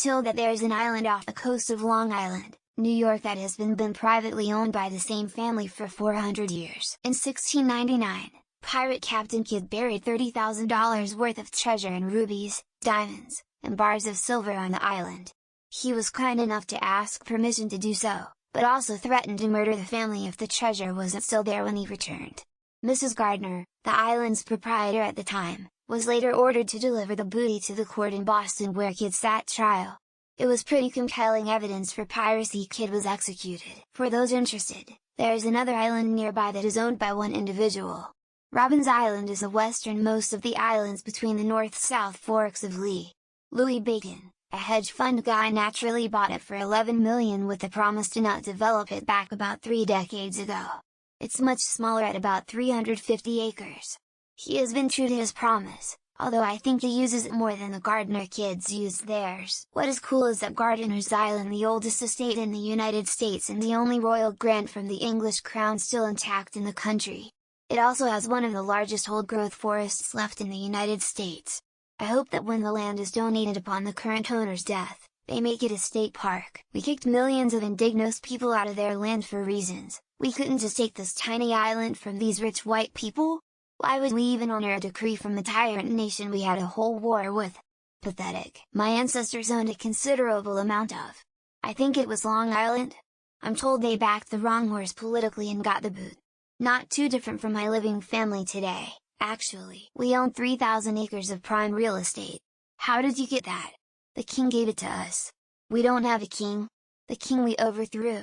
TIL that there's an island off the coast of Long Island, New York that has been privately owned by the same family for 400 years. In 1699, pirate Captain Kidd buried $30,000 worth of treasure in rubies, diamonds, and bars of silver on the island. He was kind enough to ask permission to do so, but also threatened to murder the family if the treasure wasn't still there when he returned. Mrs. Gardner, the island's proprietor at the time, was later ordered to deliver the booty to the court in Boston where Kidd sat trial. It was pretty compelling evidence for piracy. Kidd was executed. For those interested, there is another island nearby that is owned by one individual. Robins Island is the westernmost of the islands between the north-south forks of Louis Bacon, a hedge fund guy, naturally bought it for $11 million with the promise to not develop it back about 3 decades ago. It's much smaller at about 350 acres. He has been true to his promise, although I think he uses it more than the Gardner kids used theirs. What is cool is that Gardner's Island, the oldest estate in the United States and the only royal grant from the English crown still intact in the country. It also has one of the largest old-growth forests left in the United States. I hope that when the land is donated upon the current owner's death, they make it a state park. We kicked millions of indigenous people out of their land for reasons. We couldn't just take this tiny island from these rich white people? Why would we even honor a decree from a tyrant nation we had a whole war with? Pathetic. My ancestors owned a considerable amount of. I think it was Long Island? I'm told they backed the wrong horse politically and got the boot. Not too different from my living family today, actually. We own 3,000 acres of prime real estate. How did you get that? The king gave it to us. We don't have a king. The king we overthrew.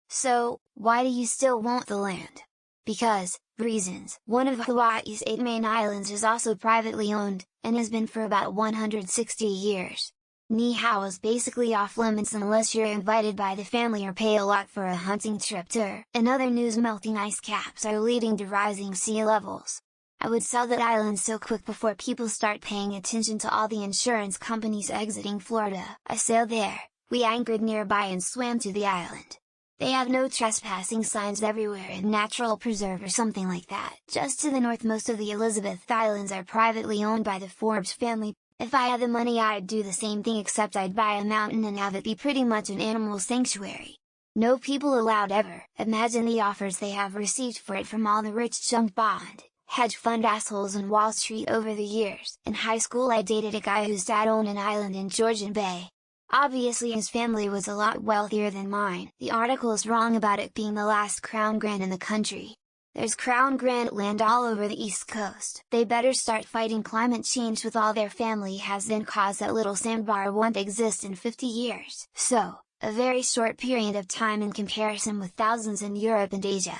So, why do you still want the land? Because, reasons. One of Hawaii's 8 main islands is also privately owned, and has been for about 160 years. Niihau is basically off limits unless you're invited by the family or pay a lot for a hunting trip tour. In other news, melting ice caps are leading to rising sea levels. I would sell that island so quick before people start paying attention to all the insurance companies exiting Florida. I sailed there, we anchored nearby and swam to the island. They have no trespassing signs everywhere and natural preserve or something like that. Just to the north, most of the Elizabeth Islands are privately owned by the Forbes family. If I had the money, I'd do the same thing, except I'd buy a mountain and have it be pretty much an animal sanctuary. No people allowed ever. Imagine the offers they have received for it from all the rich junk bond, hedge fund assholes on Wall Street over the years. In high school I dated a guy whose dad owned an island in Georgian Bay. Obviously his family was a lot wealthier than mine. The article is wrong about it being the last crown grant in the country. There's crown grant land all over the East Coast. They better start fighting climate change with all their family has then caused that little sandbar won't exist in 50 years. So, a very short period of time in comparison with thousands in Europe and Asia.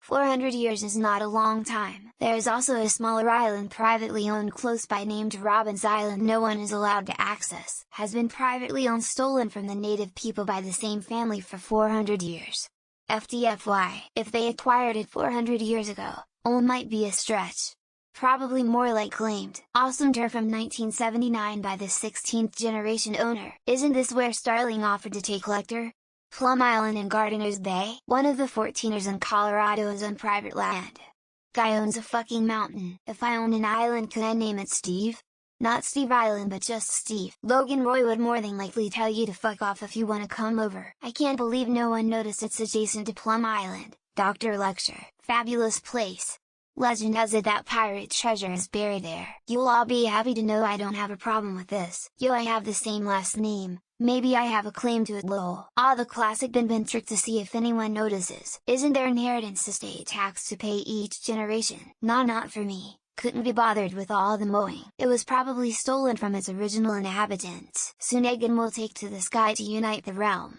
400 years is not a long time. There is also a smaller island privately owned close by named Robins Island no one is allowed to access. Has been privately owned, stolen from the native people by the same family for 400 years. FDFY, if they acquired it 400 years ago, own might be a stretch. Probably more like claimed. Awesome tour from 1979 by the 16th generation owner. Isn't this where Starling offered to take Lecter? Plum Island in Gardner's Bay? One of the 14ers in Colorado is on private land. Guy owns a fucking mountain. If I owned an island, could I name it Steve? Not Steve Island, but just Steve. Logan Roy would more than likely tell you to fuck off if you wanna come over. I can't believe no one noticed it's adjacent to Plum Island. Dr. Lecture. Fabulous place. Legend has it that pirate treasure is buried there. You'll all be happy to know I don't have a problem with this. Yo, I have the same last name. Maybe I have a claim to it, lol. Ah, the classic bin trick to see if anyone notices. Isn't there inheritance estate tax to pay each generation? Nah, not for me. Couldn't be bothered with all the mowing. It was probably stolen from its original inhabitants. Soon Egan will take to the sky to unite the realm.